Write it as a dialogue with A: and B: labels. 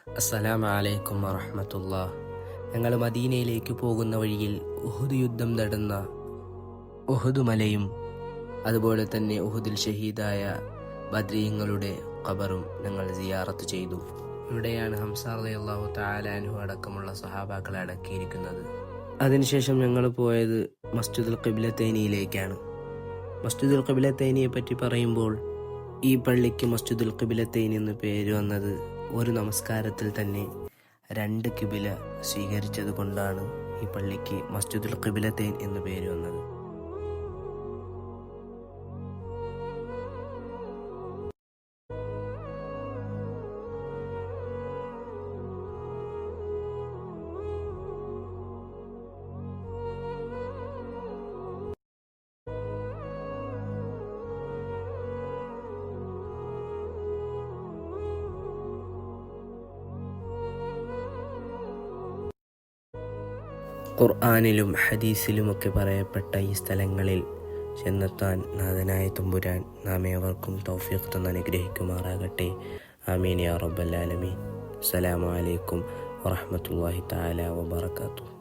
A: അസ്സലാമു അലൈക്കും വറഹ്മത്തുള്ളാഹ്. ഞങ്ങൾ മദീനയിലേക്ക് പോകുന്ന വഴിയിൽ ഉഹുദ് യുദ്ധം നടന്ന ഉഹുദ് മലയും അതുപോലെ തന്നെ ഉഹുദിൽ ഷഹീദായ ബദ്രീങ്ങളുടെ ഖബറും ഞങ്ങൾ സിയാറത്ത് ചെയ്തു. ഇവിടെയാണ് ഹംസ റളിയല്ലാഹു തആല അൻഹു അടക്കമുള്ള സഹാബാക്കളെ അടക്കിയിരിക്കുന്നത്. അതിനുശേഷം ഞങ്ങൾ പോയത് മസ്ജിദുൽ ഖിബ്ലത്തൈനിയിലേക്കാണ്. മസ്ജിദുൽ ഖിബ്ലത്തൈനിയെ പറ്റി പറയുമ്പോൾ ഈ പള്ളിക്ക് മസ്ജിദുൽ ഖിബ്ലത്തൈൻ എന്ന് പേര് വന്നത് ഒരു നമസ്കാരത്തിൽ തന്നെ 2 കിബില സ്വീകരിച്ചത് കൊണ്ടാണ് ഈ പള്ളിക്ക് മസ്ജിദുൽ ഖിബ്ലത്തൈൻ എന്ന് പേര് വന്നത്. ഖുർആനിലും ഹദീസിലുമൊക്കെ പറയപ്പെട്ട ഈ സ്ഥലങ്ങളിൽ ചെന്നെത്താൻ നാഥനായ തമ്പുരാൻ നാം ഏവർക്കും തൗഫീഖ് തന്ന് അനുഗ്രഹിക്കുമാറാകട്ടെ. ആമീൻ യാ റബ്ബൽ ആലമീൻ. അസ്സലാമു അലൈക്കും വറഹ്മത്തുള്ളാഹി തആല വബറകാതുഹു.